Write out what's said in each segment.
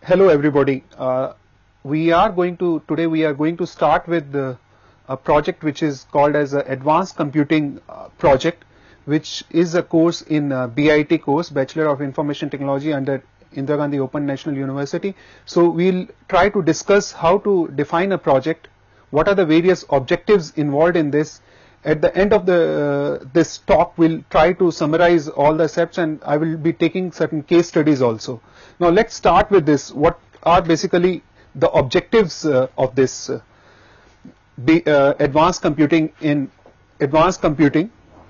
Hello everybody. Today we are going to start with a project which is called as Advanced Computing Project, which is a course in BIT course, Bachelor of Information Technology under Indira Gandhi Open National University. So we'll try to discuss how to define a project, what are the various objectives involved in this. At the end of this talk, we'll try to summarize all the steps, and I will be taking certain case studies also. Now let's start with this. What are basically the objectives of this advanced computing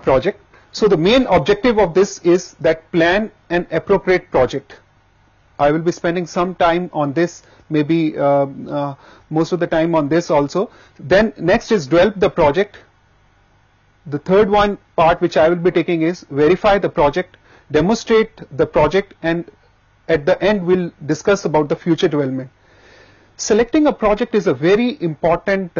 project? So the main objective of this is that plan an appropriate project. I will be spending some time on this, maybe most of the time on this also. Then next is develop the project. The third one part which I will be taking is verify the project, demonstrate the project, and at the end we'll discuss about the future development. Selecting a project is a very important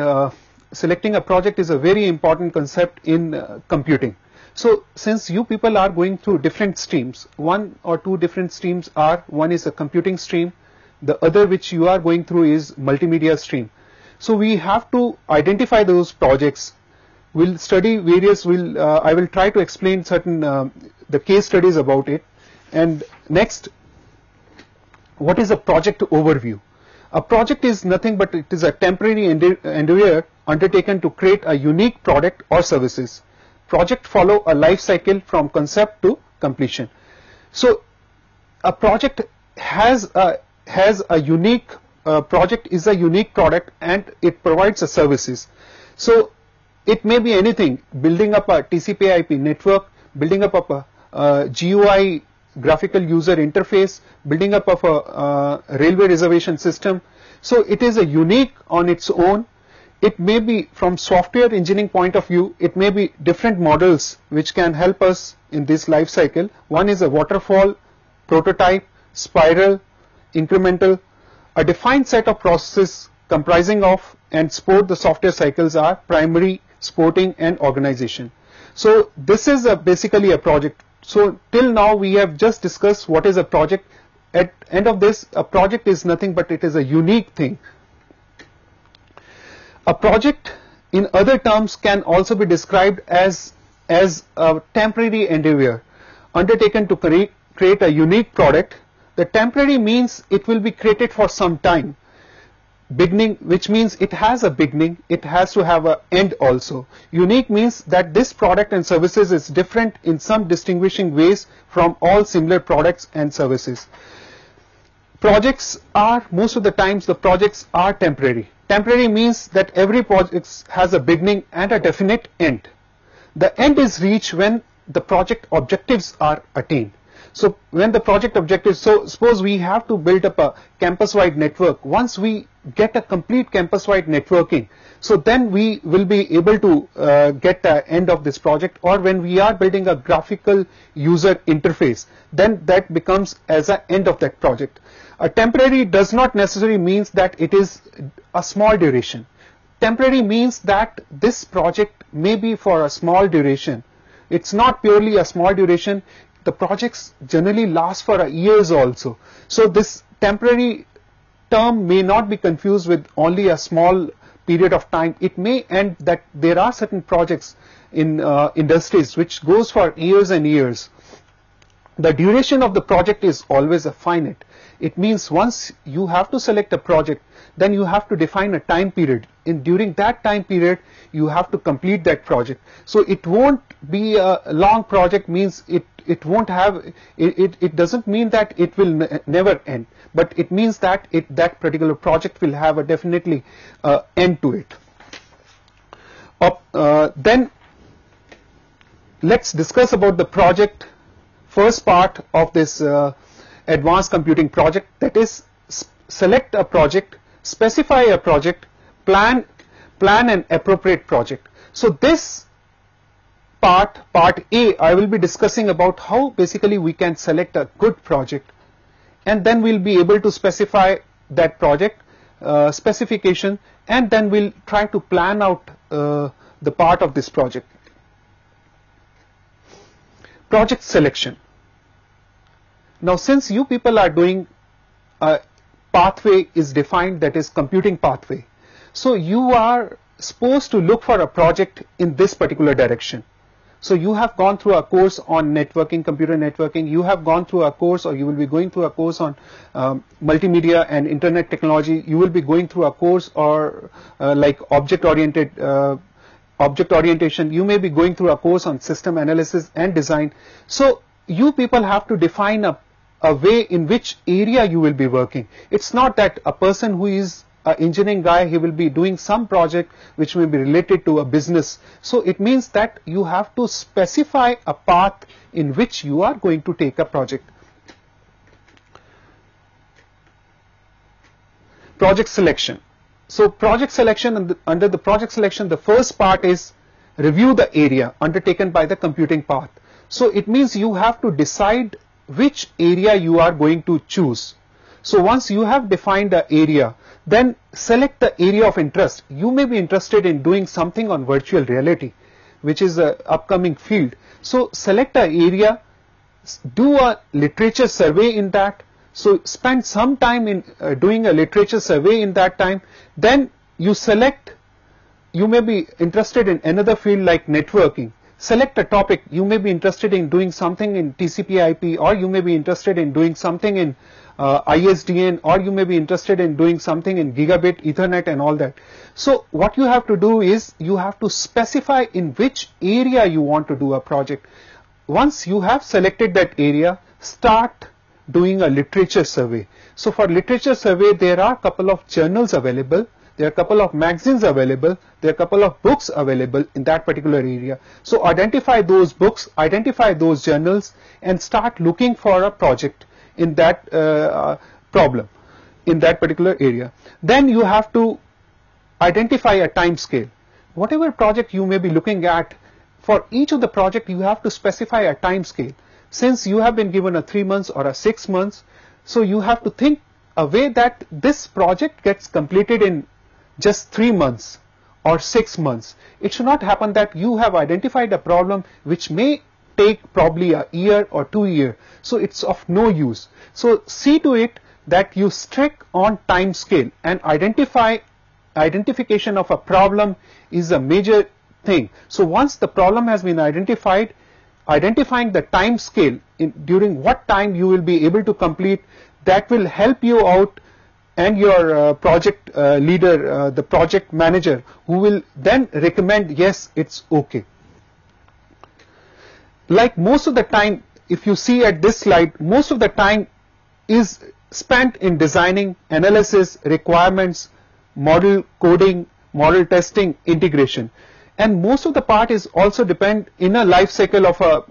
concept in computing. So since you people are going through different streams, one or two different streams are, one is a computing stream, the other which you are going through is multimedia stream. So we have to identify those projects. We'll study various, I will try to explain certain the case studies about it. And next, what is a project overview? A project is nothing but it is a temporary endeavor undertaken to create a unique product or services. Project follow a life cycle from concept to completion. So a project has a unique project is a unique product, and it provides a services. So it may be anything, building up a TCP/IP network, building up a GUI graphical user interface, building up of a railway reservation system. So it is a unique on its own. It may be from software engineering point of view, it may be different models which can help us in this life cycle. One is a waterfall, prototype, spiral, incremental. A defined set of processes comprising of and support the software cycles are primary, supporting, and organization. So this is basically a project. So till now we have just discussed what is a project. At end of this, a project is nothing but it is a unique thing. A project in other terms can also be described as a temporary endeavor undertaken to create a unique product. The temporary means it will be created for some time. Beginning, which means it has a beginning, it has to have an end also. Unique means that this product and services is different in some distinguishing ways from all similar products and services. Projects are, most of the times the projects are temporary. Temporary means that every project has a beginning and a definite end. The end is reached when the project objectives are attained. So when the project objectives, so suppose we have to build up a campus-wide network. Once we get a complete campus-wide networking, so then we will be able to get the end of this project. Or when we are building a graphical user interface, then that becomes as an end of that project. A temporary does not necessarily means that it is a small duration. Temporary means that this project may be for a small duration. It's not purely a small duration. The projects generally last for years also. So this temporary term may not be confused with only a small period of time. It may end that there are certain projects in industries which goes for years and years. The duration of the project is always a finite. It means once you have to select a project, then you have to define a time period. During that time period, you have to complete that project. So it won't be a long project, means it won't have, it doesn't mean that it will never end, but it means that that particular project will have a definitely end to it. Then let's discuss about the project, first part of this advanced computing project, that is select a project, specify a project, plan an appropriate project. So this part A, I will be discussing about how basically we can select a good project, and then we'll be able to specify that project specification, and then we'll try to plan out the part of this project. Project selection. Now since you people are doing pathway is defined, that is computing pathway. So you are supposed to look for a project in this particular direction. So you have gone through a course on networking, computer networking, you have gone through a course, or you will be going through a course on multimedia and internet technology, you will be going through a course or like object orientation, you may be going through a course on system analysis and design. So you people have to define a way in which area you will be working. It's not that a person who is an engineering guy, he will be doing some project which may be related to a business. So it means that you have to specify a path in which you are going to take a project. Project selection. So project selection, under the project selection, the first part is review the area undertaken by the computing path. So it means you have to decide which area you are going to choose. So once you have defined the area, then select the area of interest. You may be interested in doing something on virtual reality, which is an upcoming field. So select an area, do a literature survey in that. So spend some time in doing a literature survey in that time. Then you select, you may be interested in another field like networking. Select a topic. You may be interested in doing something in TCP/IP, or you may be interested in doing something in ISDN, or you may be interested in doing something in gigabit, Ethernet and all that. So what you have to do is you have to specify in which area you want to do a project. Once you have selected that area, start doing a literature survey. So for literature survey, there are a couple of journals available, there are a couple of magazines available, there are a couple of books available in that particular area. So identify those books, identify those journals, and start looking for a project in that problem, in that particular area. Then you have to identify a time scale. Whatever project you may be looking at, for each of the project you have to specify a time scale. Since you have been given a 3 months or a 6 months, so you have to think a way that this project gets completed in just 3 months or 6 months. It should not happen that you have identified a problem which may take probably a year or 2 years. So it's of no use. So see to it that you stick on time scale, and identification of a problem is a major thing. So once the problem has been identified, identifying the time scale during what time you will be able to complete, that will help you out, and your project leader, the project manager, who will then recommend, yes, it's okay. Like most of the time, if you see at this slide, most of the time is spent in designing, analysis, requirements, model coding, model testing, integration. And most of the part is also depend in a life cycle of a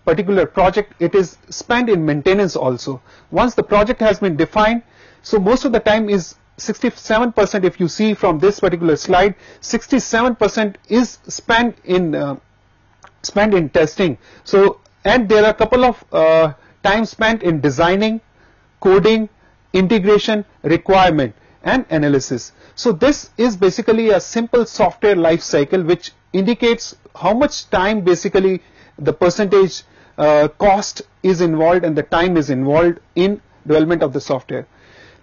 particular project. It is spent in maintenance also. Once the project has been defined, so most of the time is 67%. If you see from this particular slide, 67% is spent in testing. So, and there are a couple of time spent in designing, coding, integration, requirement, and analysis. So this is basically a simple software life cycle which indicates how much time basically the percentage cost is involved and the time is involved in development of the software.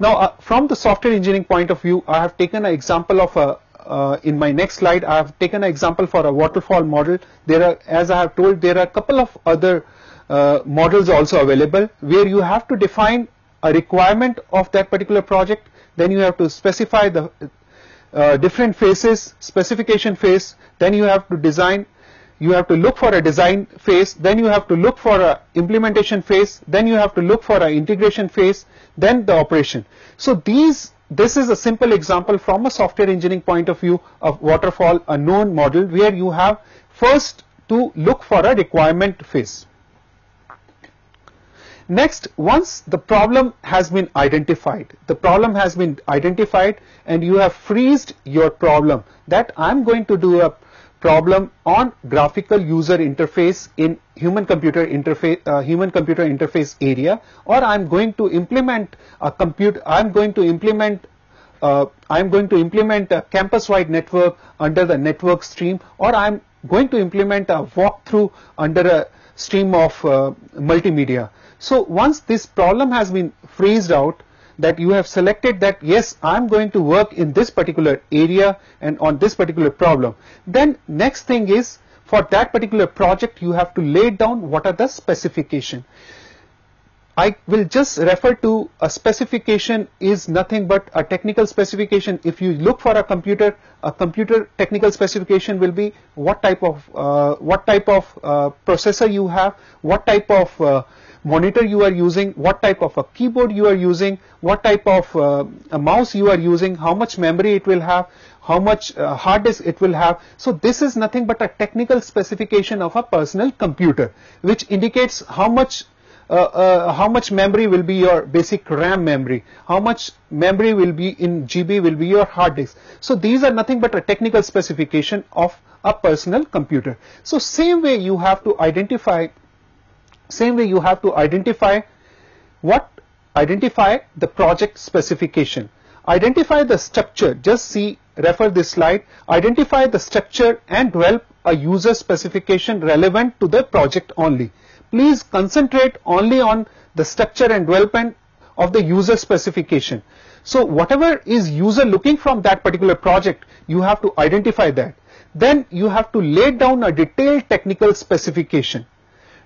Now from the software engineering point of view, I have taken an example of a in my next slide, I have taken an example for a waterfall model. There are, as I have told, there are a couple of other models also available where you have to define a requirement of that particular project. Then you have to specify the different phases, specification phase. Then you have to design. You have to look for a design phase. Then you have to look for a implementation phase. Then you have to look for an integration phase. Then the operation. So this is a simple example from a software engineering point of view of waterfall, a known model where you have first to look for a requirement phase. Next, once the problem has been identified, and you have freezed your problem, that I'm going to do a problem on graphical user interface in human-computer interface area, or I'm going to implement a campus-wide network under the network stream, or I'm going to implement a walkthrough under a stream of multimedia. So once this problem has been phrased out, that you have selected that yes, I'm going to work in this particular area and on this particular problem. Then next thing is, for that particular project you have to lay down what are the specification. I will just refer to a specification is nothing but a technical specification. If you look for a computer technical specification will be what type of processor you have, what type of monitor you are using, what type of a keyboard you are using, what type of a mouse you are using, how much memory it will have, how much hard disk it will have. So this is nothing but a technical specification of a personal computer, which indicates how much memory will be your basic RAM memory, how much memory will be in GB will be your hard disk. So these are nothing but a technical specification of a personal computer. So same way you have to identify the project specification. Identify the structure, just refer this slide. Identify the structure and develop a user specification relevant to the project only. Please concentrate only on the structure and development of the user specification. So whatever is user looking from that particular project, you have to identify that. Then you have to lay down a detailed technical specification.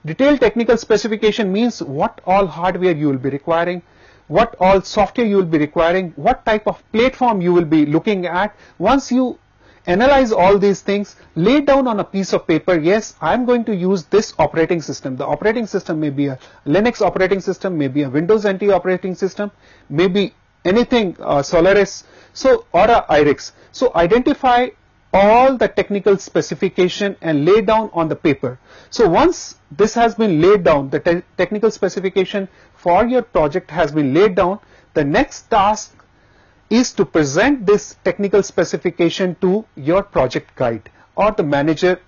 Detailed technical specification means what all hardware you will be requiring, what all software you will be requiring, what type of platform you will be looking at. Once you analyze all these things, lay down on a piece of paper, yes, I'm going to use this operating system. The operating system may be a Linux operating system, maybe a Windows NT operating system, maybe anything Solaris, so or a IRIX. So identify all the technical specification and lay down on the paper. So once this has been laid down, the technical specification for your project has been laid down, the next task is to present this technical specification to your project guide or the manager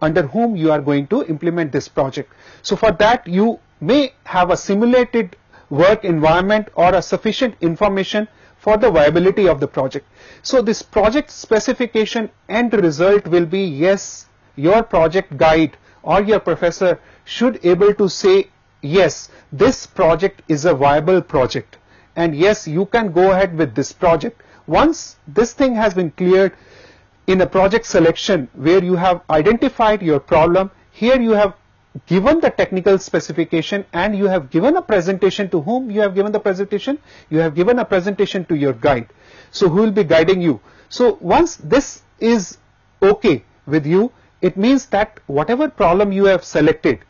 under whom you are going to implement this project. So for that you may have a simulated work environment or a sufficient information for the viability of the project. So this project specification end result will be, yes, your project guide or your professor should able to say, yes, this project is a viable project, and yes, you can go ahead with this project. Once this thing has been cleared in a project selection where you have identified your problem, here you have given the technical specification and you have given a presentation to whom you have given the presentation? You have given a presentation to your guide. So who will be guiding you? So once this is okay with you, it means that whatever problem you have selected,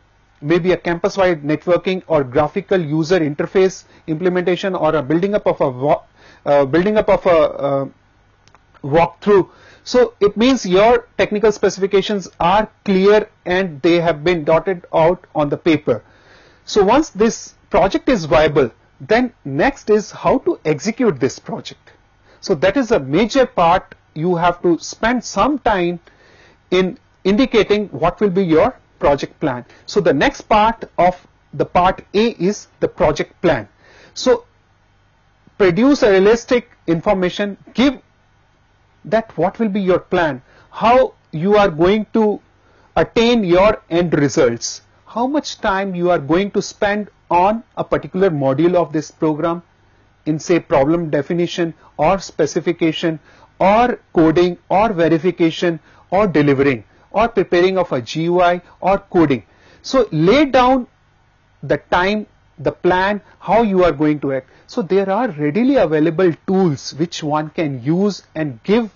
maybe a campus-wide networking or graphical user interface implementation or a building up of a walkthrough. So it means your technical specifications are clear and they have been dotted out on the paper. So once this project is viable, then next is how to execute this project. So that is a major part. You have to spend some time in indicating what will be your project plan. So the next part of the part A is the project plan. So produce a realistic information, give that what will be your plan, how you are going to attain your end results, how much time you are going to spend on a particular module of this program in say problem definition or specification or coding or verification or delivering or preparing of a GUI or coding. So lay down the time, the plan, how you are going to act. So there are readily available tools which one can use and give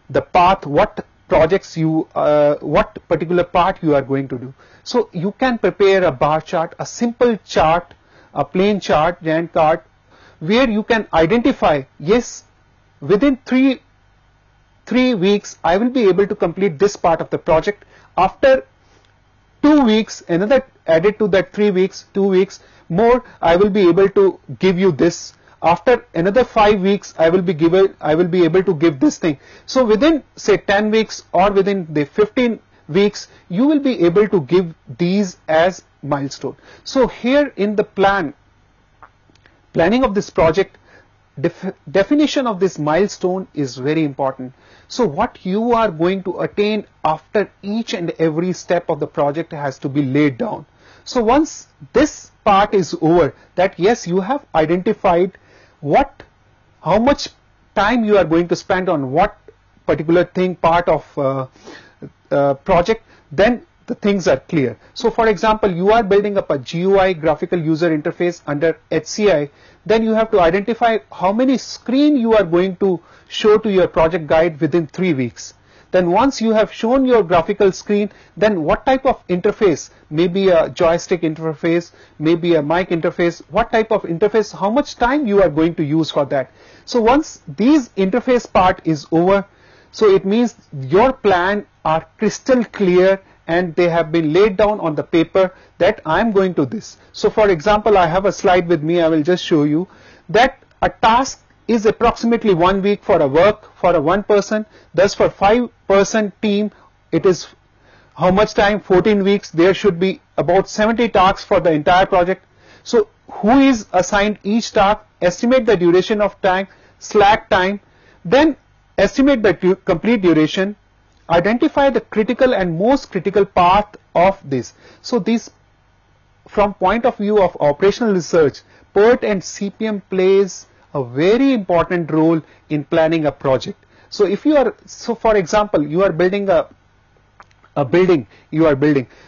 the path, what projects you, what particular part you are going to do. So you can prepare a bar chart, a simple chart, a plain chart, Gantt chart, where you can identify, yes, within three weeks I will be able to complete this part of the project. After 2 weeks, another added to that 3 weeks, 2 weeks more, I will be able to give you this. After another 5 weeks, I will be able to give this thing. So within say 10 weeks or within the 15 weeks, you will be able to give these as milestone. So here in the planning of this project, definition of this milestone is very important. So what you are going to attain after each and every step of the project has to be laid down. So once this part is over, that yes, you have identified how much time you are going to spend on what particular thing, part of project, then the things are clear. So for example, you are building up a GUI, graphical user interface, under HCI, then you have to identify how many screen you are going to show to your project guide within 3 weeks. Then once you have shown your graphical screen, then what type of interface, maybe a joystick interface, maybe a mic interface, what type of interface, how much time you are going to use for that. So once these interface part is over, so it means your plan are crystal clear and they have been laid down on the paper that I am going to this. So for example, I have a slide with me, I will just show you that a task is approximately 1 week for a work for a 1 person. Thus for 5-person team, it is how much time? 14 weeks. There should be about 70 tasks for the entire project. So who is assigned each task? Estimate the duration of time, slack time, then estimate the complete duration, identify the critical and most critical path of this. So these, from point of view of operational research, PERT and CPM plays a very important role in planning a project. So if you are, so for example, you are building a building,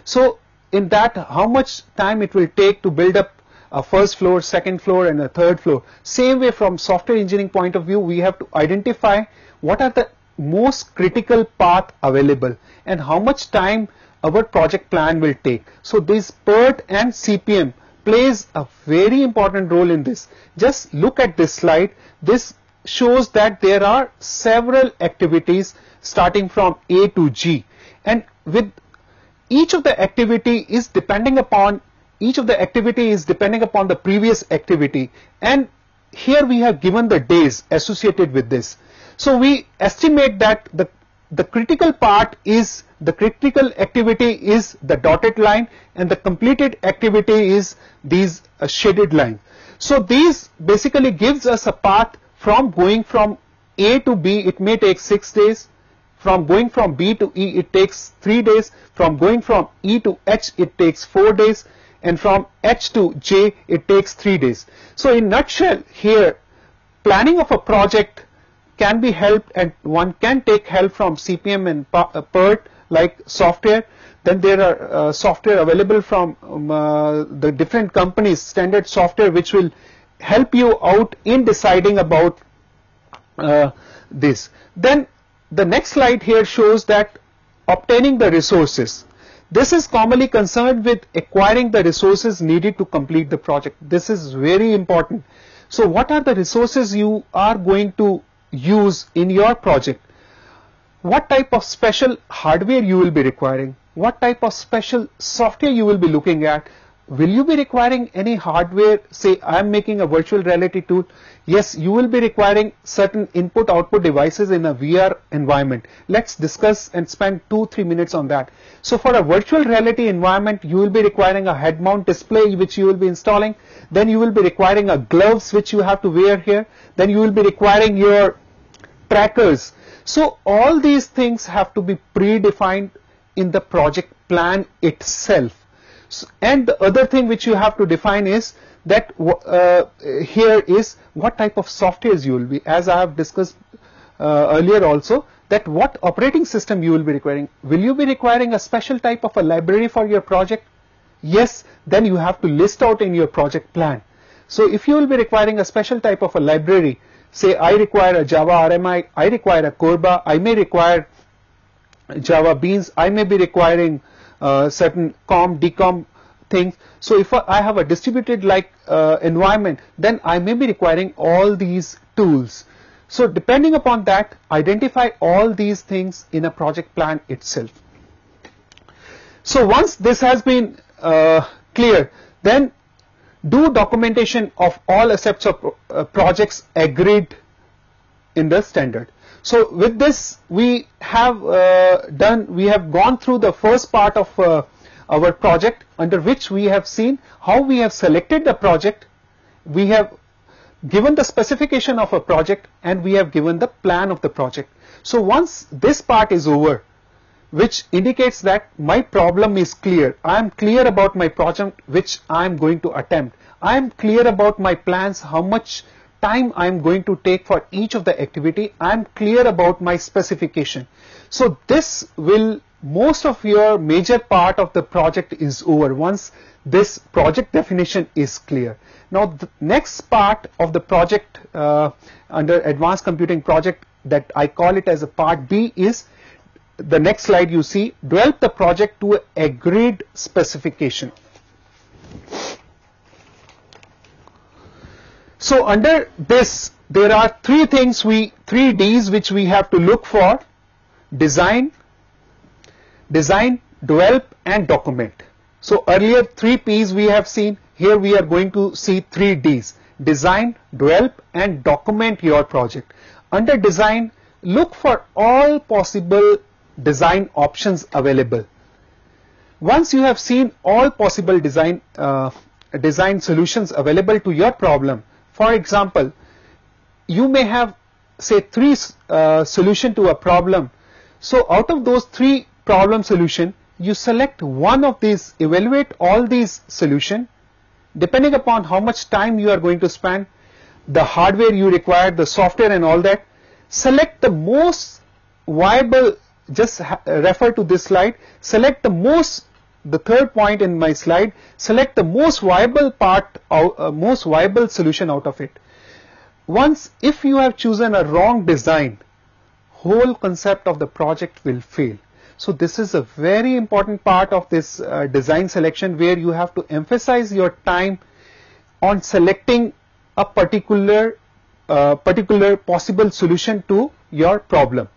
so in that, how much time it will take to build up a first floor, second floor and a third floor. Same way, from software engineering point of view, we have to identify what are the most critical path available and how much time our project plan will take. So this PERT and CPM plays a very important role in this. Just look at this slide. This shows that there are several activities starting from A to G, and with each of the activity is depending upon the previous activity, and here we have given the days associated with this. So we estimate that the critical part is, the critical activity is the dotted line and the completed activity is these shaded line. So these basically gives us a path from going from A to B, it may take 6 days. From going from B to E, it takes 3 days. From going from E to H, it takes 4 days. And from H to J, it takes 3 days. So in nutshell, here, planning of a project can be helped, and one can take help from CPM and PERT like software. Then there are software available from the different companies, standard software, which will help you out in deciding about this. Then the next slide here shows that obtaining the resources. This is commonly concerned with acquiring the resources needed to complete the project. This is very important. So what are the resources you are going to use in your project? What type of special hardware you will be requiring? What type of special software you will be looking at? Will you be requiring any hardware? Say I am making a virtual reality tool. Yes, you will be requiring certain input-output devices in a VR environment. Let's discuss and spend 2-3 minutes on that. So for a virtual reality environment, you will be requiring a head-mount display which you will be installing. Then you will be requiring a gloves which you have to wear here. Then you will be requiring your trackers. So all these things have to be predefined in the project plan itself. So, and the other thing which you have to define is that here is what type of softwares you will be, as I have discussed earlier also, that what operating system you will be requiring. Will you be requiring a special type of a library for your project? Yes, then you have to list out in your project plan. So if you will be requiring a special type of a library, say I require a Java RMI, I require a Corba, I may require Java Beans, I may be requiring certain COM, DCOM things. So if I have a distributed like environment, then I may be requiring all these tools. So depending upon that, identify all these things in a project plan itself. So once this has been clear, then do documentation of all aspects of projects agreed in the standard. So with this, we have gone through the first part of our project, under which we have seen how we have selected the project, we have given the specification of a project, and we have given the plan of the project. So once this part is over, which indicates that my problem is clear. I am clear about my project which I am going to attempt. I am clear about my plans, how much time I am going to take for each of the activity. I am clear about my specification. So this will, most of your major part of the project is over once this project definition is clear. Now the next part of the project under advanced computing project, that I call it as a part B, is the next slide you see, develop the project to an agreed specification. So under this there are three Ds which we have to look for: design, develop and document. So earlier 3 Ps we have seen, here we are going to see 3 Ds: design, develop and document your project. Under design, look for all possible design options available. Once you have seen all possible design solutions available to your problem, for example, you may have say 3 solution to a problem. So out of those 3 problem solution, you select one of these, evaluate all these solution, depending upon how much time you are going to spend, the hardware you require, the software and all that. Select the most viable, just refer to this slide, select the third point in my slide, select the most viable most viable solution out of it. Once, if you have chosen a wrong design, whole concept of the project will fail. So this is a very important part of this design selection, where you have to emphasize your time on selecting a particular possible solution to your problem.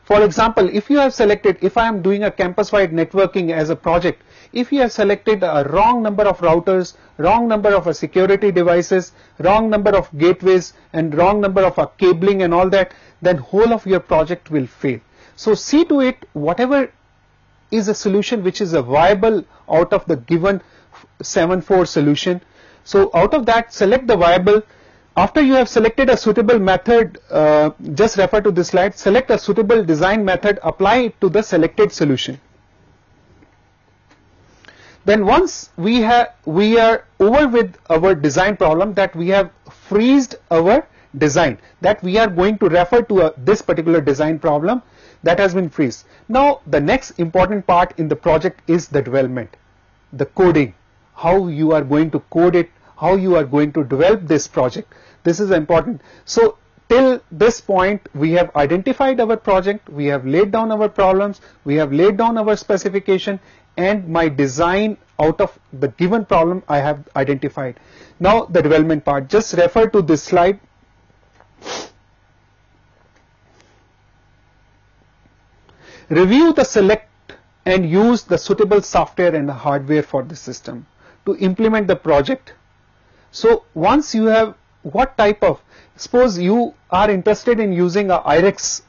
For example, if you have selected, if I am doing a campus-wide networking as a project, if you have selected a wrong number of routers, wrong number of security devices, wrong number of gateways and wrong number of cabling and all that, then whole of your project will fail. So see to it, whatever is a solution which is a viable out of the given 7-4 solution. So out of that, select the viable. After you have selected a suitable method, just refer to this slide, select a suitable design method, apply it to the selected solution. Then once we are over with our design problem, that we have freezed our design, that we are going to refer to this particular design problem that has been freezed. Now the next important part in the project is the development, the coding, how you are going to code it, how you are going to develop this project. This is important. So till this point we have identified our project, we have laid down our problems, we have laid down our specification, and my design out of the given problem I have identified. Now the development part, just refer to this slide. Review the select and use the suitable software and hardware for the system to implement the project. So once you have, what type of, suppose you are interested in using a IRIX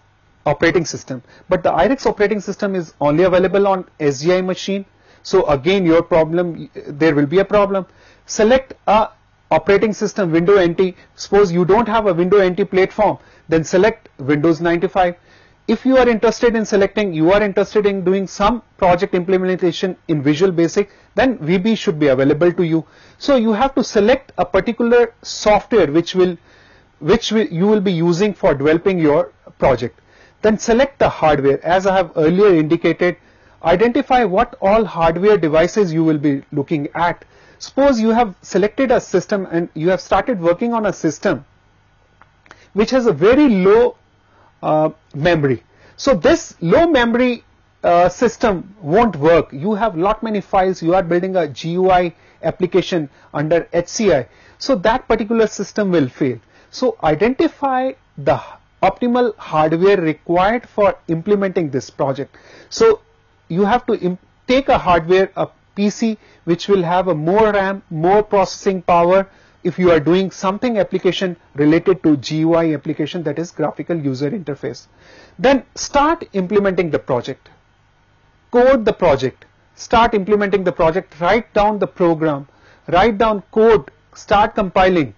operating system, but the IRIX operating system is only available on SGI machine. So again your problem, there will be a problem. Select a operating system, Windows NT. Suppose you don't have a Windows NT platform, then select Windows 95. If you are interested in selecting, you are interested in doing some project implementation in Visual Basic, then VB should be available to you. So you have to select a particular software which you will be using for developing your project. Then select the hardware. As I have earlier indicated, identify what all hardware devices you will be looking at. Suppose you have selected a system and you have started working on a system which has a very low memory. So this low memory system won't work. You have lot many files, you are building a GUI application under HCI. So that particular system will fail. So identify the optimal hardware required for implementing this project. So you have to take a hardware, a PC which will have a more RAM, more processing power, if you are doing something application related to GUI application, that is graphical user interface. Then start implementing the project. Code the project. Start implementing the project. Write down the program. Write down code. Start compiling.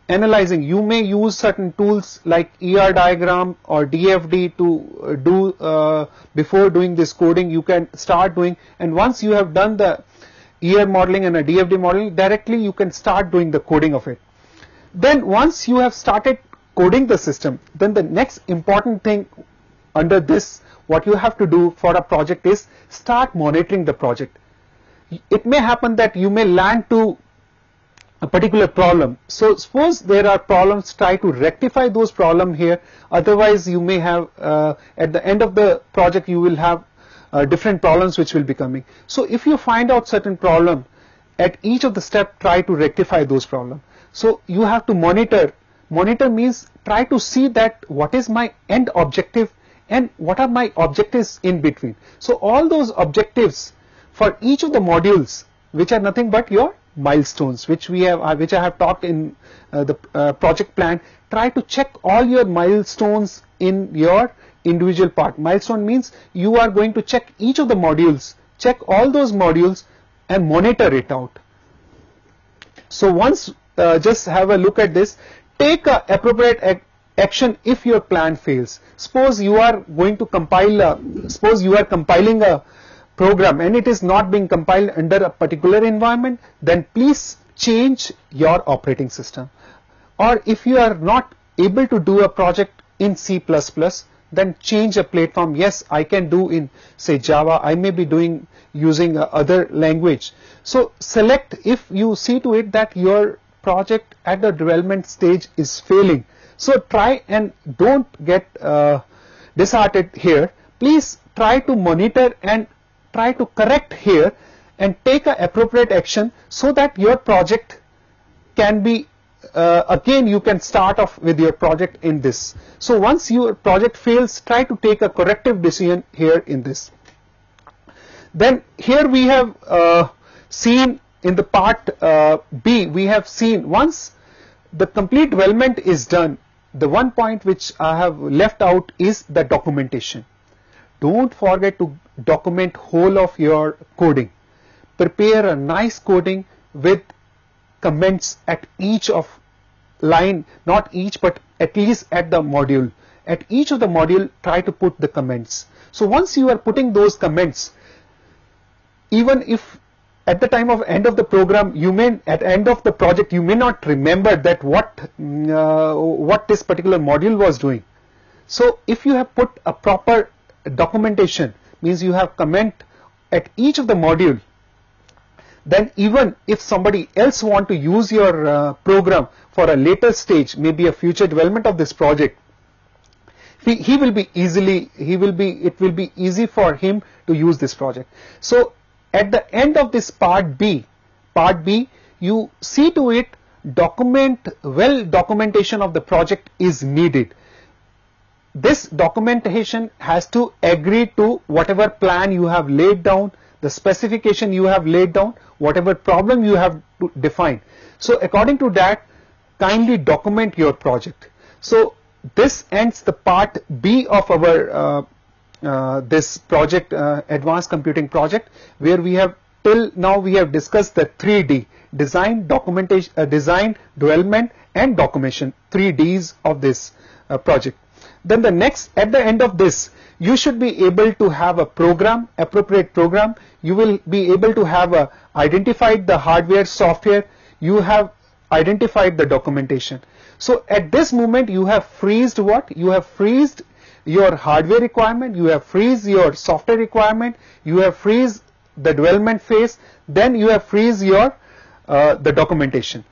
analyzing, you may use certain tools like ER diagram or DFD to do before doing this coding. You can start doing, and once you have done the ER modeling and a DFD modeling, directly you can start doing the coding of it. Then once you have started coding the system, then the next important thing under this, what you have to do for a project is start monitoring the project. It may happen that you may land to a particular problem. So suppose there are problems, try to rectify those problems here. Otherwise you may have at the end of the project you will have different problems which will be coming. So if you find out certain problem, at each of the step try to rectify those problems. So you have to monitor. Monitor means try to see that what is my end objective and what are my objectives in between. So all those objectives for each of the modules, which are nothing but your milestones, which I have talked in the project plan. Try to check all your milestones in your individual part. Milestone means you are going to check each of the modules, check all those modules and monitor it out. So once just have a look at this, take a appropriate action if your plan fails. Suppose you are going to compile suppose you are compiling a program and it is not being compiled under a particular environment, then please change your operating system. Or if you are not able to do a project in C++, then change a platform. Yes, I can do in say Java, I may be doing using other language. So select, if you see to it that your project at the development stage is failing, so try and don't get disheartened here. Please try to monitor and try to correct here and take an appropriate action so that your project can be again you can start off with your project in this. So once your project fails, try to take a corrective decision here in this. Then here we have seen in the part B, we have seen once the complete development is done, the one point which I have left out is the documentation. Don't forget to document whole of your coding. Prepare a nice coding with comments at each of line, not each but at least at the module. At each of the module try to put the comments. So once you are putting those comments, even if at the time of end of the program, you may at the end of the project you may not remember that what this particular module was doing. So if you have put a proper documentation, means you have comment at each of the module, then even if somebody else want to use your program for a later stage, maybe a future development of this project, it will be easy for him to use this project. So at the end of this part B, you see to it documentation of the project is needed. This documentation has to agree to whatever plan you have laid down, the specification you have laid down, whatever problem you have to define. So according to that, kindly document your project. So this ends the part B of our this project, advanced computing project, where we have till now we have discussed the 3D: design, documentation, design, development and documentation, 3 Ds of this project. Then the next, at the end of this, you should be able to have a program, appropriate program. You will be able to have identified the hardware, software. You have identified the documentation. So at this moment, you have freezed what? You have freezed your hardware requirement. You have freezed your software requirement. You have freezed the development phase. Then you have freezed your the documentation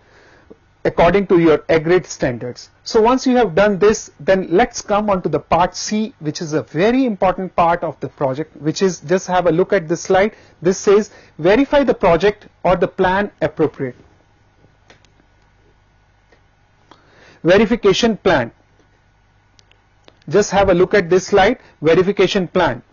according to your agreed standards. So once you have done this, then let's come on to the part C, which is a very important part of the project, which is, just have a look at this slide. This says verify the project or the plan appropriate. Verification plan. Just have a look at this slide, verification plan.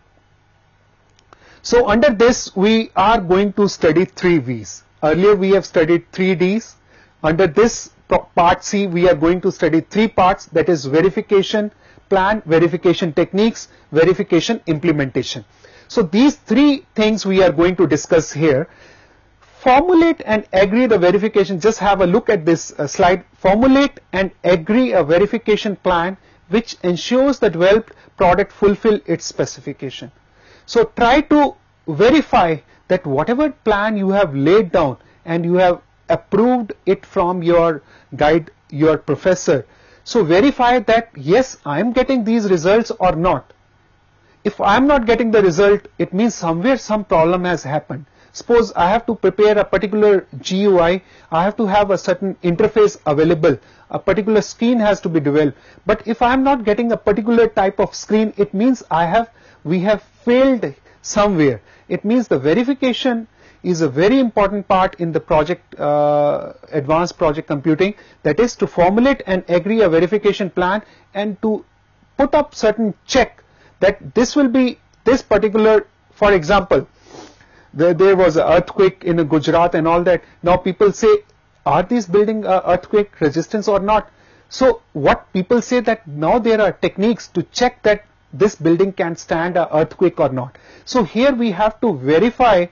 So under this we are going to study 3 V's. Earlier we have studied 3 D's. Under this part C, we are going to study 3 parts, that is verification plan, verification techniques, verification implementation. So these 3 things we are going to discuss here. Formulate and agree the verification. Just have a look at this slide. Formulate and agree a verification plan which ensures the developed product fulfill its specification. So try to verify that whatever plan you have laid down and you have approved it from your guide, your professor. So verify that yes, I am getting these results or not. If I am not getting the result, it means somewhere some problem has happened. Suppose I have to prepare a particular GUI, I have to have a certain interface available, a particular screen has to be developed. But if I am not getting a particular type of screen, it means we have failed somewhere. It means the verification is a very important part in the project, advanced project computing, that is to formulate and agree a verification plan and to put up certain check that this will be this particular, for example, there was an earthquake in Gujarat and all that. Now people say, are these building earthquake resistance or not? So what people say that now there are techniques to check that this building can stand an earthquake or not. So here we have to verify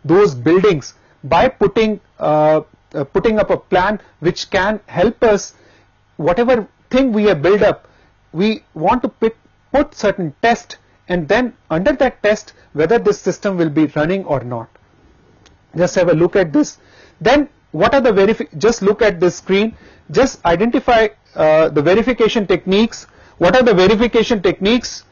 those buildings by putting up a plan which can help us, whatever thing we have built up, we want to put certain test, and then under that test whether this system will be running or not. Just have a look at this. Then what are the just look at this screen, just identify the verification techniques. What are the verification techniques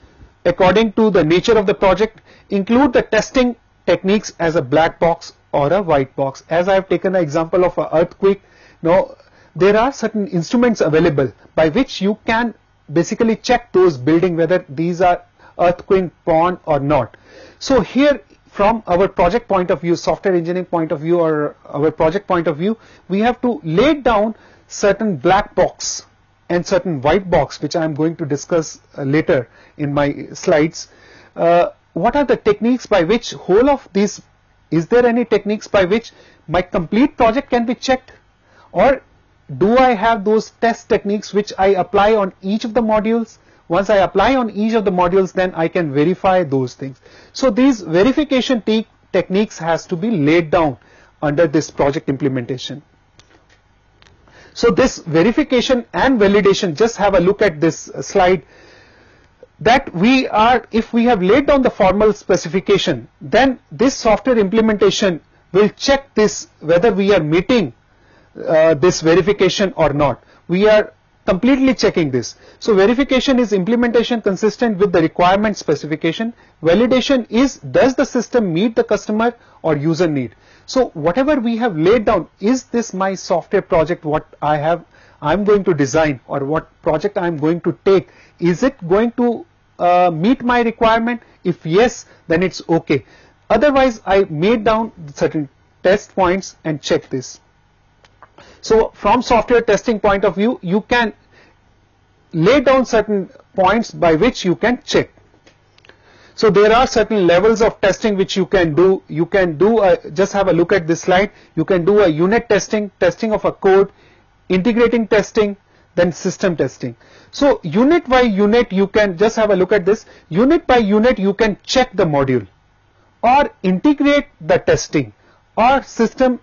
according to the nature of the project? Include the testing techniques as a black box or a white box. As I have taken an example of an earthquake, now there are certain instruments available by which you can basically check those buildings whether these are earthquake prone or not. So here from our project point of view, software engineering point of view, or our project point of view, we have to lay down certain black box and certain white box, which I am going to discuss later in my slides. What are the techniques by which whole of these, is there any techniques by which my complete project can be checked, or do I have those test techniques which I apply on each of the modules? Once I apply on each of the modules, then I can verify those things. So these verification techniques has to be laid down under this project implementation. So this verification and validation, just have a look at this slide, that if we have laid down the formal specification, then this software implementation will check this whether we are meeting this verification or not. We are completely checking this. So verification is implementation consistent with the requirement specification. Validation is, does the system meet the customer or user need? So whatever we have laid down, is this my software project, what I'm going to design, or what project I'm going to take, is it going to meet my requirement? If yes, then it's okay. Otherwise, I made down certain test points and check this. So from software testing point of view, you can lay down certain points by which you can check. So there are certain levels of testing which you can do. You can do just have a look at this slide. You can do a unit testing, testing of a code, integrating testing, then system testing. So unit by unit, you can just have a look at this. Unit by unit, you can check the module or integrate the testing or system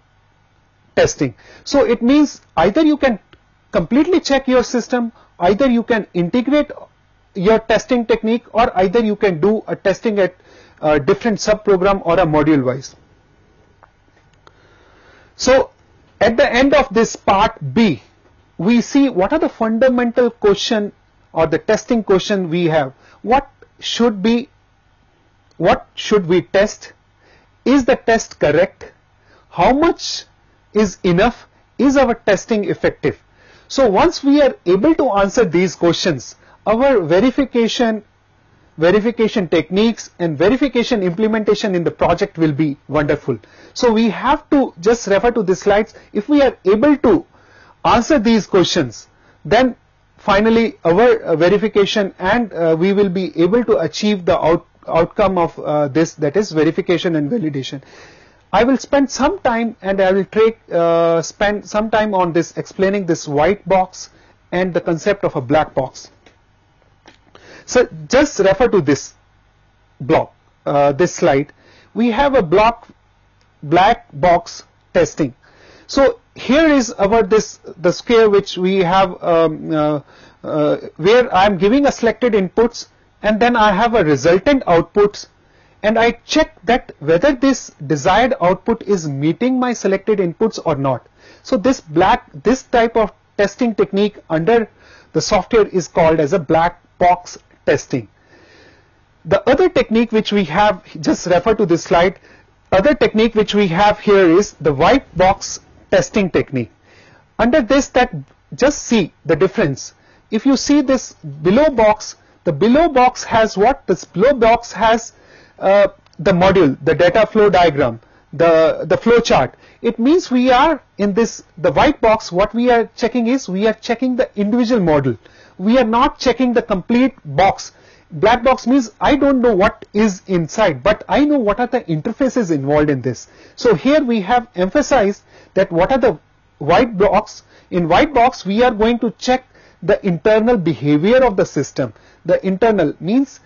testing. So it means either you can completely check your system, either you can integrate your testing technique, or either you can do a testing at a different subprogram or a module wise. So at the end of this part B, we see what are the fundamental question or the testing question we have. What should we test? Is the test correct? How much is enough? Is our testing effective? So once we are able to answer these questions, our verification techniques and verification implementation in the project will be wonderful. So we have to just refer to the slides. If we are able to answer these questions, then finally our verification and we will be able to achieve the outcome of this, that is verification and validation. I will spend some time and I will spend some time on this, explaining this white box and the concept of a black box. So just refer to this block, this slide. We have a black box testing. So here is our the square which we have where I am giving a selected inputs and then I have a resultant outputs, and I check that whether this desired output is meeting my selected inputs or not. So this type of testing technique under the software is called as a black box testing. The other technique which we have, just refer to this slide, other technique which we have here is the white box testing technique. Under this, that just see the difference. If you see this below box, the below box has what? This below box has the module, the data flow diagram, the flow chart. It means we are in this, the white box, what we are checking is, we are checking the individual module. We are not checking the complete box. Black box means I don't know what is inside, but I know what are the interfaces involved in this. So here we have emphasized that what are the white box. In white box, we are going to check the internal behavior of the system. The internal means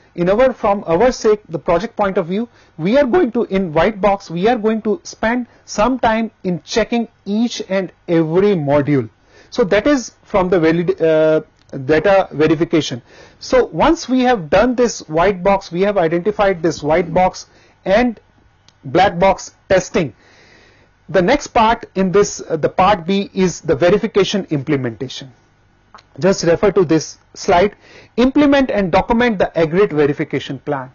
from our sake, the project point of view, we are going to, in white box, we are going to spend some time in checking each and every module. So that is from the data verification. So once we have done this white box, we have identified this white box and black box testing. The next part in this, the part B, is the verification implementation. Just refer to this slide. Implement and document the agreed verification plan.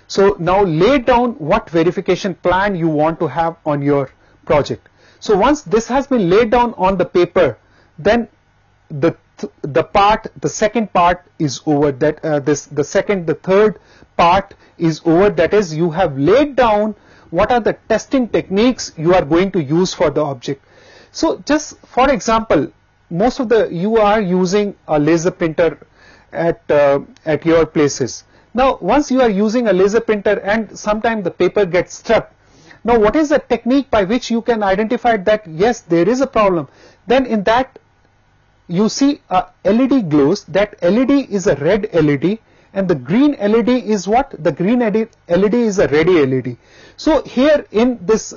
So now lay down what verification plan you want to have on your project. So once this has been laid down on the paper, then the second part is over. That the third part is over. That is, you have laid down what are the testing techniques you are going to use for the object. So just for example, most of you are using a laser printer at your places. Now once you are using a laser printer and sometimes the paper gets stuck, now what is the technique by which you can identify that yes, there is a problem? Then in that you see a LED glows. That LED is a red LED and the green LED is what? The green LED is a ready LED. So here in this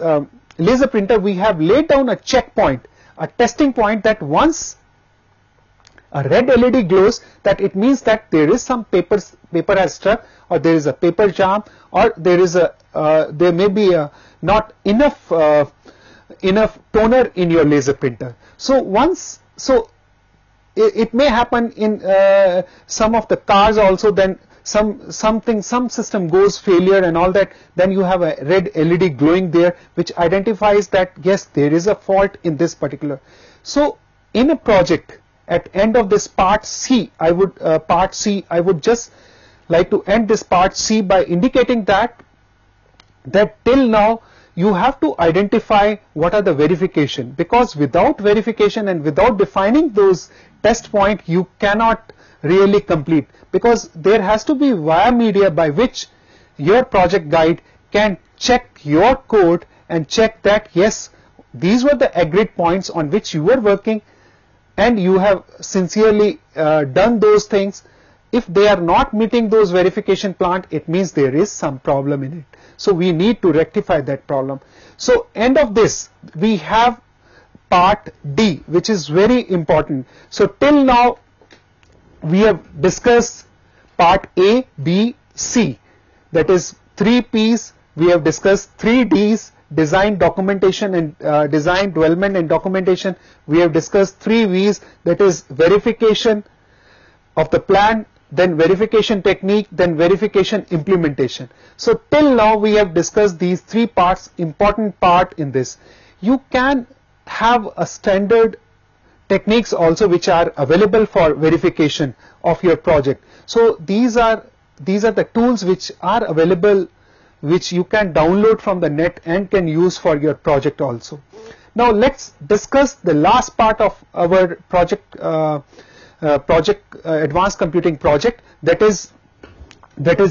laser printer we have laid down a checkpoint, a testing point, that once a red LED glows, that it means that there is some paper has struck, or there is a paper jam, or there is there may be not enough toner in your laser printer. So it may happen in some of the cars also. Then some system goes failure and all that, then you have a red LED glowing there, which identifies that yes, there is a fault in this particular. So in a project, at end of this part C, I would just like to end this part C by indicating that till now you have to identify what are the verification, because without verification and without defining those test point, you cannot really complete, because there has to be via media by which your project guide can check your code and check that yes, these were the agreed points on which you were working and you have sincerely done those things. If they are not meeting those verification plan, it means there is some problem in it. So we need to rectify that problem. So end of this, we have part D, which is very important. So till now we have discussed part A, B, C, that is 3 P's. We have discussed 3 D's, design, documentation, and design, development and documentation. We have discussed 3 V's, that is verification of the plan, then verification technique, then verification implementation. So till now we have discussed these 3 parts, important part in this. You can have a standard techniques also which are available for verification of your project. So these are the tools which are available, which you can download from the net and can use for your project also. Now let's discuss the last part of our project, advanced computing project, that is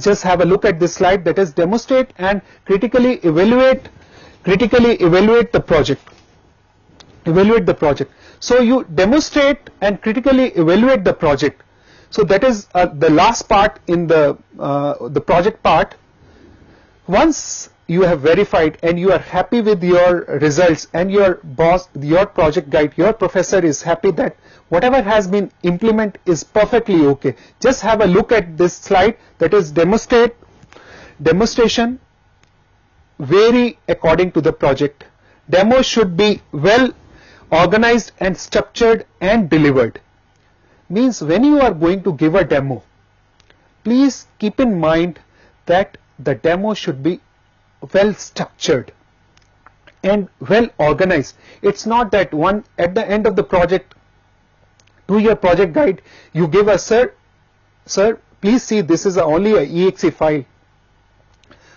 just have a look at this slide, that is demonstrate and critically evaluate the project. So you demonstrate and critically evaluate the project. So that is the last part in the project part. Once you have verified and you are happy with your results, and your boss, your project guide, your professor is happy that whatever has been implemented is perfectly okay. Just have a look at this slide, that is demonstration vary according to the project. Demo should be well organized and structured and delivered. Means when you are going to give a demo, please keep in mind that the demo should be well structured and well organized. It's not that at the end of the project, to your project guide, you give a sir, please see, this is only a exe file,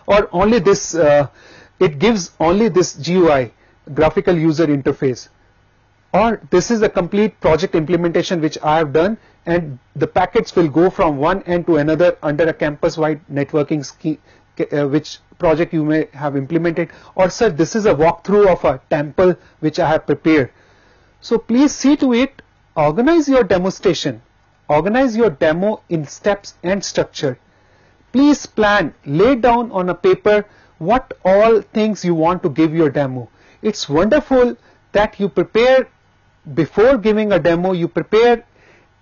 or only this, it gives only this GUI, graphical user interface, or this is a complete project implementation which I have done, and the packets will go from one end to another under a campus-wide networking scheme, which project you may have implemented. Or sir, this is a walkthrough of a temple which I have prepared. So please see to it, organize your demonstration, organize your demo in steps and structure. Please plan, lay down on a paper what all things you want to give your demo. It's wonderful that you prepare before giving a demo, you prepare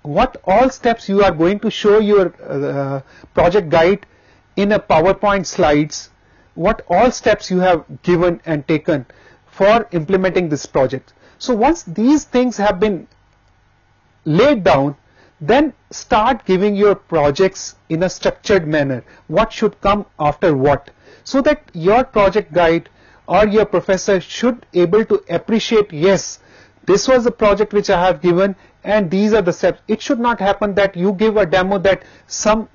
what all steps you are going to show your project guide in a PowerPoint slides, what all steps you have given and taken for implementing this project. So once these things have been laid down, then start giving your projects in a structured manner, what should come after what, so that your project guide or your professor should able to appreciate, yes, this was the project which I have given and these are the steps. It should not happen that you give a demo that some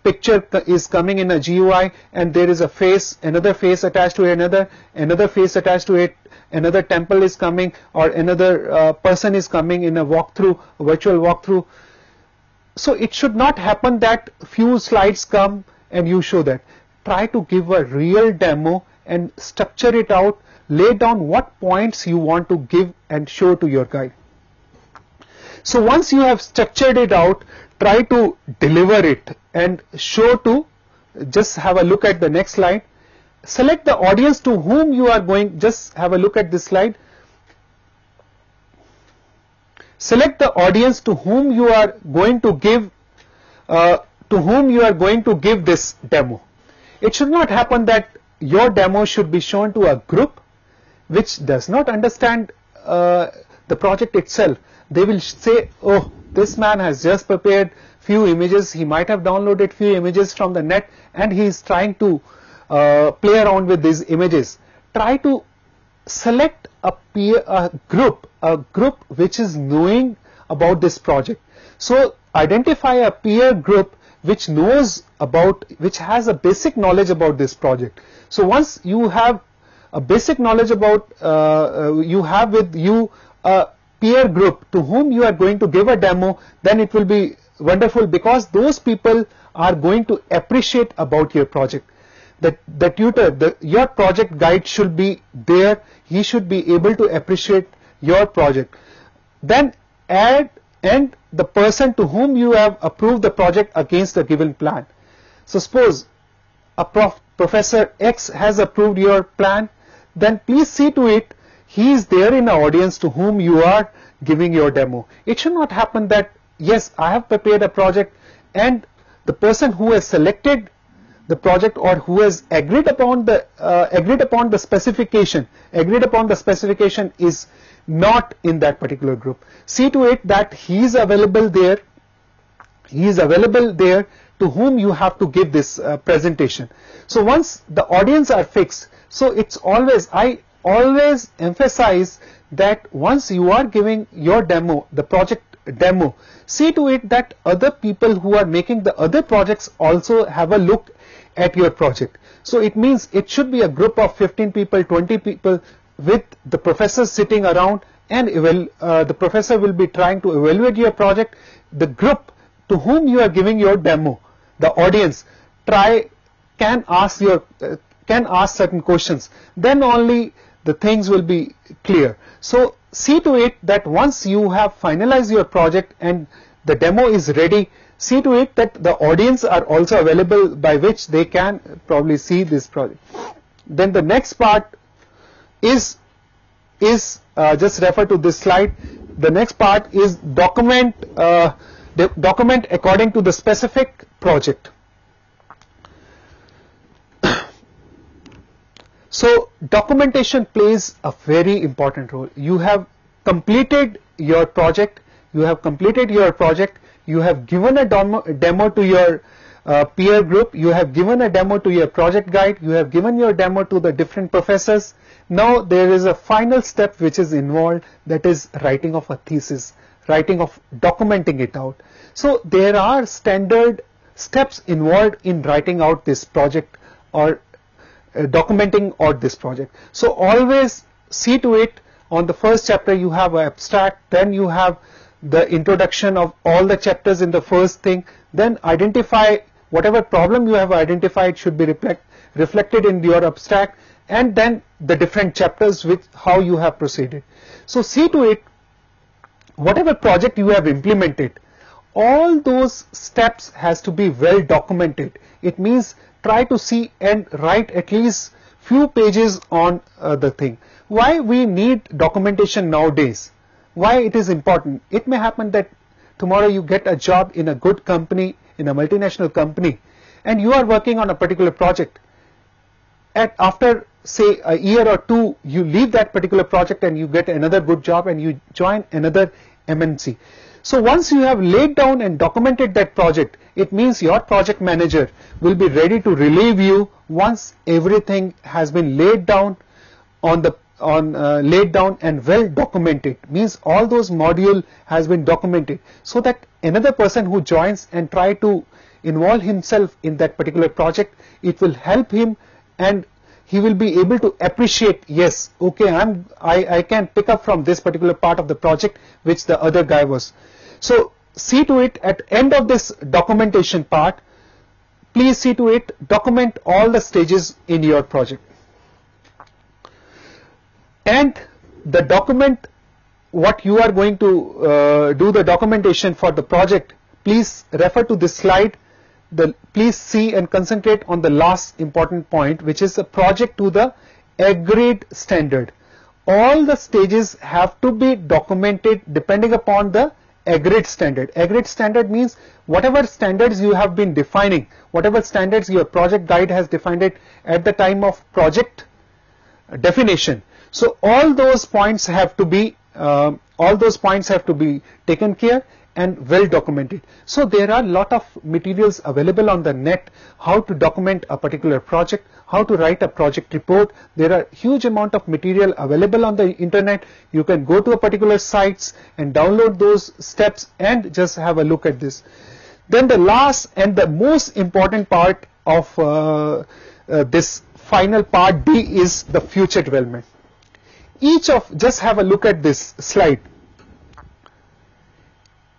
picture is coming in a GUI and there is a face, another face attached to another face attached to it, another temple is coming, or another person is coming in a walkthrough, a virtual walkthrough. So it should not happen that few slides come and you show that. Try to give a real demo and structure it out, lay down what points you want to give and show to your guide. So once you have structured it out, try to deliver it and show to, just have a look at the next slide. Select the audience to whom you are going, just have a look at this slide. Select the audience to whom you are going to give, this demo. It should not happen that your demo should be shown to a group which does not understand the project itself. They will say, oh, this man has just prepared few images, he might have downloaded few images from the net and he is trying to play around with these images. Try to select a group which is knowing about this project. So identify a peer group which knows about, which has a basic knowledge about this project. So once you have a basic knowledge about, you have with you a peer group to whom you are going to give a demo, then it will be wonderful, because those people are going to appreciate about your project. The tutor, your project guide should be there, he should be able to appreciate your project. Then add and the person to whom you have approved the project against the given plan. So suppose a Professor X has approved your plan, then please see to it he is there in the audience to whom you are giving your demo. It should not happen that, yes, I have prepared a project and the person who has selected the project or who has agreed upon the specification is not in that particular group. See to it that he is available there. To whom you have to give this presentation. So once the audience are fixed, so it's always, I always emphasize that once you are giving your demo, the project demo, see to it that other people who are making the other projects also have a look at your project. So it means it should be a group of 15 people, 20 people with the professor sitting around, and the professor will be trying to evaluate your project. The group to whom you are giving your demo, the audience, can ask certain questions. Then only the things will be clear. So see to it that once you have finalized your project and the demo is ready, see to it that the audience are also available by which they can probably see this project. Then the next part is just refer to this slide. The next part is document according to the specific project. So documentation plays a very important role. You have completed your project, you have given a demo to your peer group, you have given a demo to your project guide, you have given your demo to the different professors. Now there is a final step which is involved, that is writing of a thesis, documenting it out. So there are standard steps involved in writing out this project or documenting out this project. So always see to it, on the first chapter you have an abstract, then you have the introduction of all the chapters in the first thing, then identify whatever problem you have identified should be reflected in your abstract, and then the different chapters with how you have proceeded. So see to it, whatever project you have implemented, all those steps has to be well documented. It means try to see and write at least few pages on the thing. Why we need documentation nowadays? Why it is important? It may happen that tomorrow you get a job in a good company, in a multinational company, and you are working on a particular project. And after say a year or two, you leave that particular project and you get another good job and you join another MNC. So once you have laid down and documented that project, it means your project manager will be ready to relieve you once everything has been laid down laid down and well documented. Means all those module has been documented, so that another person who joins and try to involve himself in that particular project, it will help him and he will be able to appreciate, yes, okay, I can pick up from this particular part of the project which the other guy was. So see to it, at end of this documentation part, please see to it, document all the stages in your project. And the document, what you are going to do the documentation for the project, please refer to this slide. Please see and concentrate on the last important point, which is a project to the agreed standard. All the stages have to be documented depending upon the agreed standard. Agreed standard means whatever standards you have been defining, whatever standards your project guide has defined it at the time of project definition. So all those points have to be taken care and well documented. So there are a lot of materials available on the net, how to document a particular project, how to write a project report. There are huge amount of material available on the internet. You can go to a particular sites and download those steps and just have a look at this. Then the last and the most important part of this final part D is the future development. Just have a look at this slide.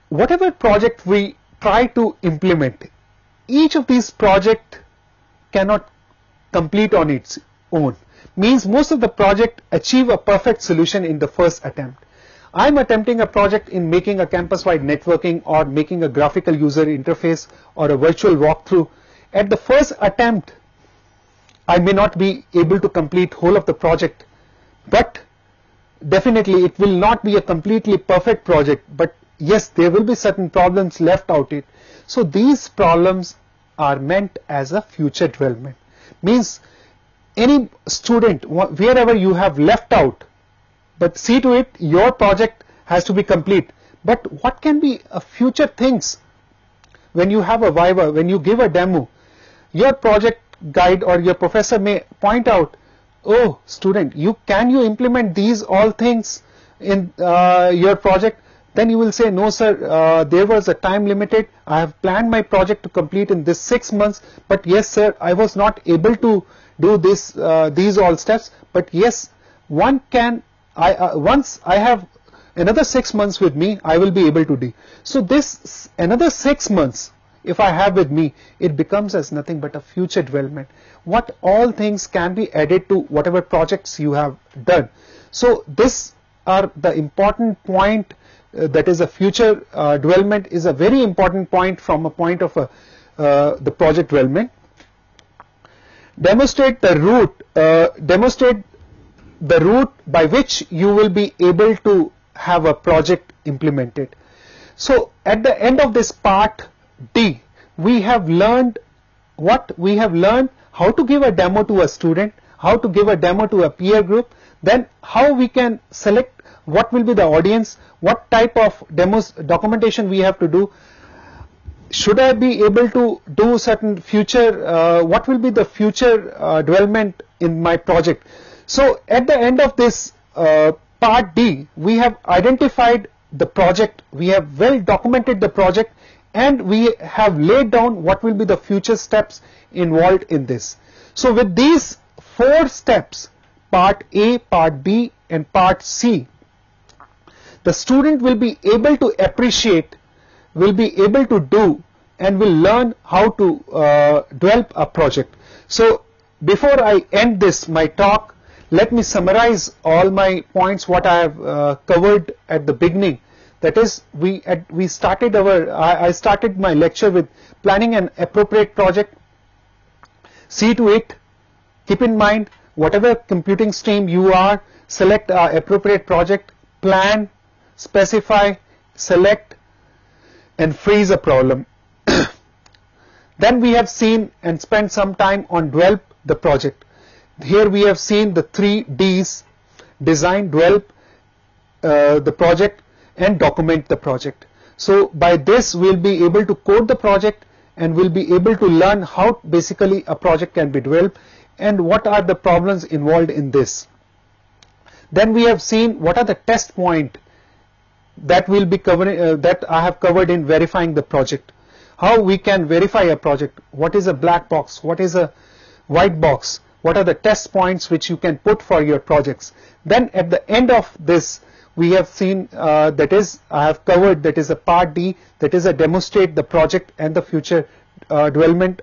Whatever project we try to implement, each of these projects cannot complete on its own. Means most of the project achieve a perfect solution in the first attempt. I'm attempting a project in making a campus-wide networking or making a graphical user interface or a virtual walkthrough. At the first attempt, I may not be able to complete whole of the project, but definitely it will not be a completely perfect project, but yes, there will be certain problems left out it. So these problems are meant as a future development. Means any student, wherever you have left out, but see to it, your project has to be complete. But what can be a future things? When you have a viva, when you give a demo, your project guide or your professor may point out, oh student, can you implement these all things in your project? Then you will say, no sir, there was a time limited. I have planned my project to complete in this 6 months, but yes sir, I was not able to do this, these all steps. But yes, one can, once I have another 6 months with me, I will be able to do. So this another 6 months, if I have with me, it becomes as nothing but a future development. What all things can be added to whatever projects you have done. So this are the important point. That is a future development is a very important point from a point of the project development. demonstrate the route by which you will be able to have a project implemented. So at the end of this part D, we have learned how to give a demo to a student, how to give a demo to a peer group, then how we can select what will be the audience, what type of documentation we have to do. Should I be able to do certain future, what will be the future development in my project? So at the end of this part D, we have identified the project, we have well documented the project, and we have laid down what will be the future steps involved in this. So with these 4 steps, part A, part B, and part C, the student will be able to appreciate, will be able to do, and will learn how to develop a project. So before I end this, my talk, let me summarize all my points, what I have covered at the beginning. That is, I started my lecture with planning an appropriate project. See to it, keep in mind, whatever computing stream you are, select an appropriate project, plan, specify, select, and freeze a problem. Then we have seen and spent some time on develop the project. Here we have seen the 3 Ds: design, develop the project, and document the project. So by this we'll be able to code the project, and we'll be able to learn how basically a project can be developed and what are the problems involved in this. Then we have seen what are the test points that will be covering, that I have covered in verifying the project. How we can verify a project, what is a black box, what is a white box, what are the test points which you can put for your projects. Then at the end of this, we have seen that is, I have covered, that is a part D, that is a demonstrate the project and the future development,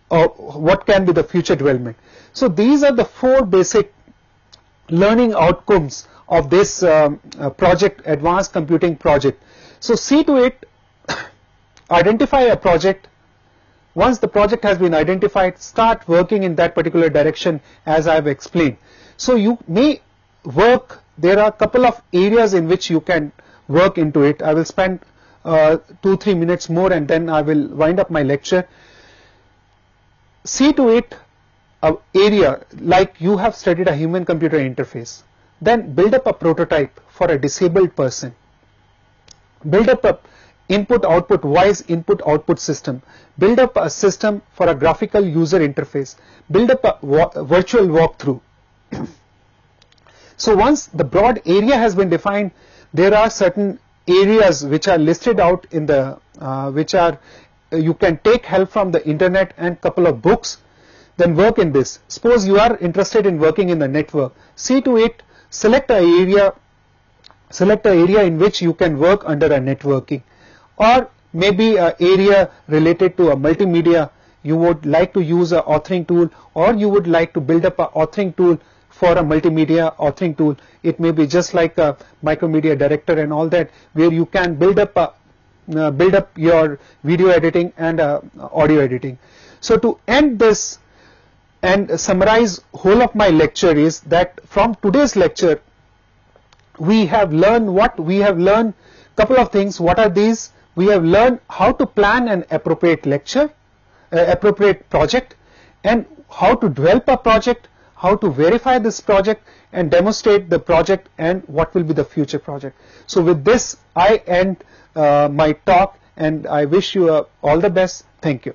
or what can be the future development. So these are the 4 basic learning outcomes of this project, advanced computing project. So see to it, identify a project. Once the project has been identified, start working in that particular direction as I have explained. So you may work, there are a couple of areas in which you can work into it. I will spend 2-3 minutes more and then I will wind up my lecture. See to it an area like you have studied a human computer interface. Then build up a prototype for a disabled person. Build up a input-output wise input-output system. Build up a system for a graphical user interface. Build up a virtual walkthrough. So once the broad area has been defined, there are certain areas which are listed out in the, you can take help from the internet and couple of books, then work in this. Suppose you are interested in working in the network. See to it, select an area in which you can work under a networking, or maybe an area related to a multimedia. You would like to use an authoring tool, or you would like to build up an authoring tool for a multimedia authoring tool. It may be just like a Micromedia Director and all that, where you can build up your video editing and audio editing. So to end this and summarize whole of my lecture is that from today's lecture, we have learned what we have learned. Couple of things. What are these? We have learned how to plan an appropriate lecture, appropriate project, and how to develop a project, how to verify this project and demonstrate the project, and what will be the future project. So with this, I end my talk, and I wish you all the best. Thank you.